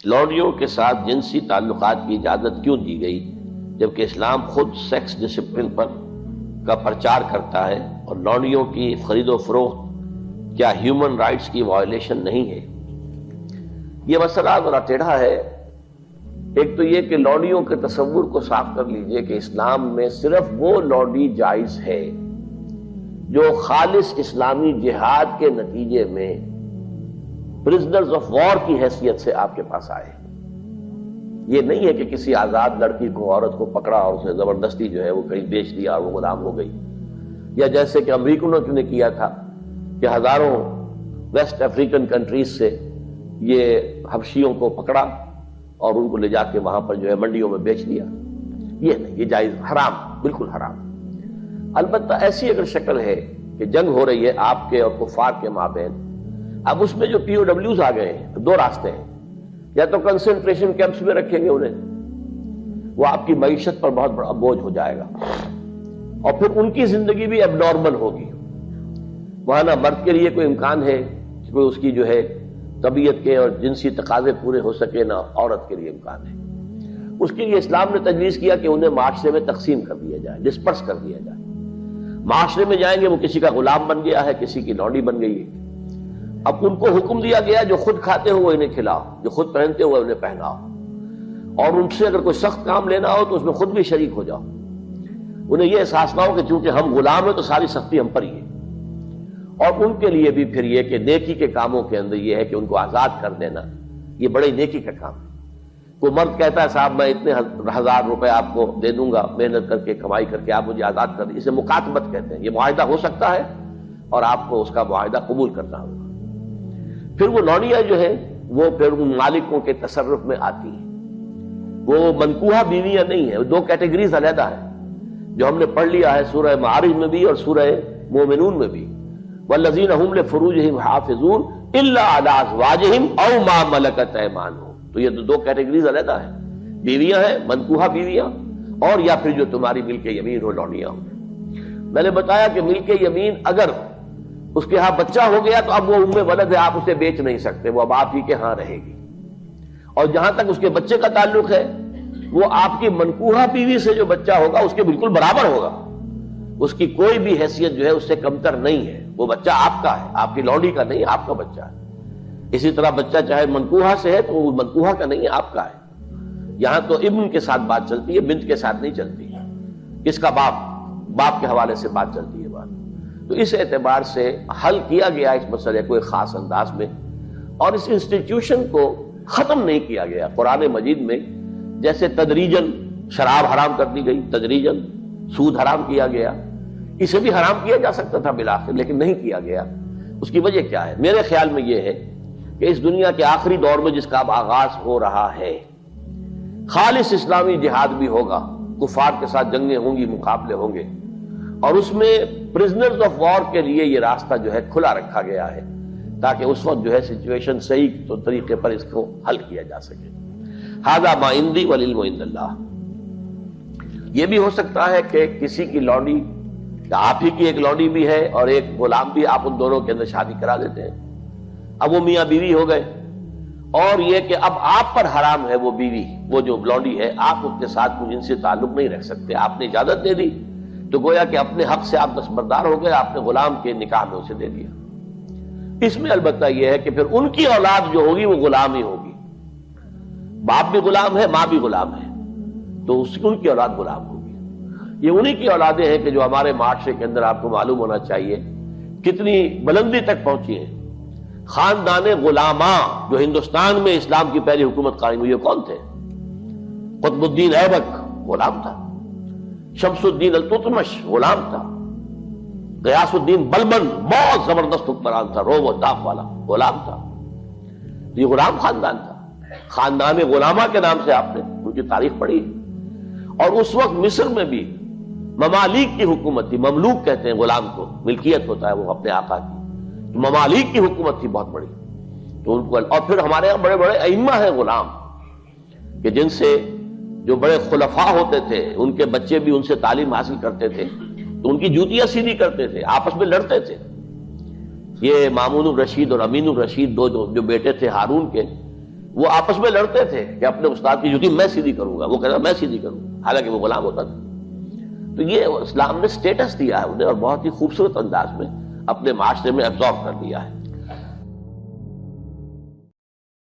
لونڈیوں کے ساتھ جنسی تعلقات کی اجازت کیوں دی گئی جبکہ اسلام خود سیکس ڈسپلن کا پرچار کرتا ہے، اور لونڈیوں کی خرید و فروخت کیا ہیومن رائٹس کی وائلیشن نہیں ہے؟ یہ مسئلہ ذرا ٹیڑھا ہے۔ ایک تو یہ کہ لونڈیوں کے تصور کو صاف کر لیجئے کہ اسلام میں صرف وہ لونڈی جائز ہے جو خالص اسلامی جہاد کے نتیجے میں پرزنرز آف وار کی حیثیت سے آپ کے پاس آئے۔ یہ نہیں ہے کہ کسی آزاد لڑکی کو، عورت کو پکڑا اور اسے زبردستی جو ہے وہ کہیں بیچ دیا اور وہ غلام ہو گئی، یا جیسے کہ امریکنوں نے کیا تھا کہ ہزاروں ویسٹ افریقن کنٹریز سے یہ حبشیوں کو پکڑا اور ان کو لے جا کے وہاں پر جو ہے منڈیوں میں بیچ دیا۔ یہ نہیں، یہ جائز، حرام، بالکل حرام۔ البتہ ایسی اگر شکل ہے کہ جنگ ہو رہی ہے آپ کے اور کفار کے مابین، اب اس میں جو پی او ڈبلیوز آ گئے ہیں تو دو راستے ہیں، یا تو کنسنٹریشن کیمپس میں رکھیں گے انہیں، وہ آپ کی معیشت پر بہت بڑا بوجھ ہو جائے گا، اور پھر ان کی زندگی بھی اب نارمل ہوگی۔ وہاں نہ مرد کے لیے کوئی امکان ہے کہ کوئی اس کی جو ہے طبیعت کے اور جنسی تقاضے پورے ہو سکے، نہ عورت کے لیے امکان ہے۔ اس کے لیے اسلام نے تجویز کیا کہ انہیں معاشرے میں تقسیم کر دیا جائے، ڈسپرس کر دیا جائے۔ معاشرے میں جائیں گے وہ کسی کا غلام بن گیا ہے، کسی کی لونڈی بن گئی ہے۔ اب ان کو حکم دیا گیا جو خود کھاتے ہو وہ انہیں کھلاؤ، جو خود پہنتے ہو انہیں پہناؤ، اور ان سے اگر کوئی سخت کام لینا ہو تو اس میں خود بھی شریک ہو جاؤ۔ انہیں یہ احساس نہ ہو کہ چونکہ ہم غلام ہیں تو ساری سختی ہم پر ہی ہے۔ اور ان کے لیے بھی پھر یہ کہ نیکی کے کاموں کے اندر یہ ہے کہ ان کو آزاد کر دینا، یہ بڑے نیکی کا کام ہے۔ کوئی مرد کہتا ہے صاحب میں اتنے 1000 روپے آپ کو دے دوں گا محنت کر کے، کمائی کر کے، آپ مجھے آزاد کر دیں، اسے مکاتبت کہتے ہیں۔ یہ معاہدہ ہو سکتا ہے اور آپ کو اس کا معاہدہ قبول کرنا ہوگا۔ پھر وہ لونڈیاں جو ہیں وہ پھر ان مالکوں کے تصرف میں آتی ہیں، وہ منکوحہ بیویاں نہیں ہیں، دو کیٹیگریز علیحدہ ہیں جو ہم نے پڑھ لیا ہے سورہ معارج میں بھی اور سورہ مومنون میں بھی۔ والذین هم لفروجہم حافظون الا علی ازواجہم او ما ملکت ایمانہم، تو یہ دو کیٹیگریز علیحدہ ہیں، بیویاں ہیں منکوحہ بیویاں، اور یا پھر جو تمہاری ملک یمین ہو لونڈیاں ہوں۔ میں نے بتایا کہ ملک یمین اگر اس کے ہاں بچہ ہو گیا تو اب وہ ام ولد ہے، آپ اسے بیچ نہیں سکتے، وہ اب آپ ہی کے ہاں رہے گی۔ اور جہاں تک اس کے بچے کا تعلق ہے وہ آپ کی منکوحہ بیوی سے جو بچہ ہوگا اس کے بالکل برابر ہوگا، اس کی کوئی بھی حیثیت جو ہے اس سے کمتر نہیں ہے۔ وہ بچہ آپ کا ہے، آپ کی لونڈی کا نہیں، آپ کا بچہ ہے۔ اسی طرح بچہ چاہے منکوحہ سے ہے تو وہ منکوحہ کا نہیں، آپ کا ہے۔ یہاں تو ابن کے ساتھ بات چلتی ہے، بنت کے ساتھ نہیں چلتی۔ کس کا باپ کے حوالے سے بات چلتی ہے بات۔ تو اس اعتبار سے حل کیا گیا اس مسئلے کو ایک خاص انداز میں، اور اس انسٹیٹیوشن کو ختم نہیں کیا گیا۔ قرآن مجید میں جیسے تدریجاً شراب حرام کر دی گئی، تدریجاً سود حرام کیا گیا، اسے بھی حرام کیا جا سکتا تھا بالآخر، لیکن نہیں کیا گیا۔ اس کی وجہ کیا ہے؟ میرے خیال میں یہ ہے کہ اس دنیا کے آخری دور میں جس کا اب آغاز ہو رہا ہے، خالص اسلامی جہاد بھی ہوگا، کفار کے ساتھ جنگیں ہوں گی، مقابلے ہوں گے، اور اس میں پرزنرز آف وار کے لیے یہ راستہ جو ہے کھلا رکھا گیا ہے تاکہ اس وقت جو ہے سچویشن صحیح تو طریقے پر اس کو حل کیا جا سکے۔ ھذا ما عندی والعلم عند اللہ۔ یہ بھی ہو سکتا ہے کہ کسی کی لونڈی، آپ ہی کی ایک لونڈی بھی ہے اور ایک غلام بھی، آپ ان دونوں کے اندر شادی کرا دیتے ہیں، اب وہ میاں بیوی ہو گئے، اور یہ کہ اب آپ پر حرام ہے وہ بیوی، وہ جو لونڈی ہے، آپ اس کے ساتھ کوئی جنسی تعلق نہیں رکھ سکتے۔ آپ نے اجازت دے دی تو گویا کہ اپنے حق سے آپ دستبردار ہو گئے، آپ نے غلام کے نکاح میں اسے دے دیا۔ اس میں البتہ یہ ہے کہ پھر ان کی اولاد جو ہوگی وہ غلام ہی ہوگی، باپ بھی غلام ہے، ماں بھی غلام ہے، تو ان کی اولاد غلام ہوگی۔ یہ انہی کی اولادیں ہیں کہ جو ہمارے معاشرے کے اندر آپ کو معلوم ہونا چاہیے کتنی بلندی تک پہنچی ہیں۔ خاندان غلاماں جو ہندوستان میں اسلام کی پہلی حکومت قائم ہوئی ہے، کون تھے؟ قطب الدین ایبک غلام تھا، شمس الدین التتمش غلام تھا، غیاث الدین بلبن بہت زبردست حکمران تھا، روب و داغ والا غلام تھا۔ یہ غلام خاندان تھا، خاندان غلامہ کے نام سے آپ نے ان کی تاریخ پڑھی۔ اور اس وقت مصر میں بھی ممالک کی حکومت تھی، مملوک کہتے ہیں غلام کو، ملکیت ہوتا ہے وہ اپنے آقا کی، ممالک کی حکومت تھی بہت بڑی۔ تو ان کو، اور پھر ہمارے یہاں بڑے بڑے ائمہ ہیں غلام، کہ جن سے جو بڑے خلفاء ہوتے تھے ان کے بچے بھی ان سے تعلیم حاصل کرتے تھے، تو ان کی جوتیاں سیدھی کرتے تھے، آپس میں لڑتے تھے۔ یہ مامون الرشید اور امین الرشید دو جو بیٹے تھے ہارون کے، وہ آپس میں لڑتے تھے کہ اپنے استاد کی جوتی میں سیدھی کروں گا، وہ کہتا میں سیدھی کروں گا، حالانکہ وہ غلام ہوتا تھا. تو یہ اسلام نے سٹیٹس دیا ہے انہیں، اور بہت ہی خوبصورت انداز میں اپنے معاشرے میں ایبزارب کر لیا ہے.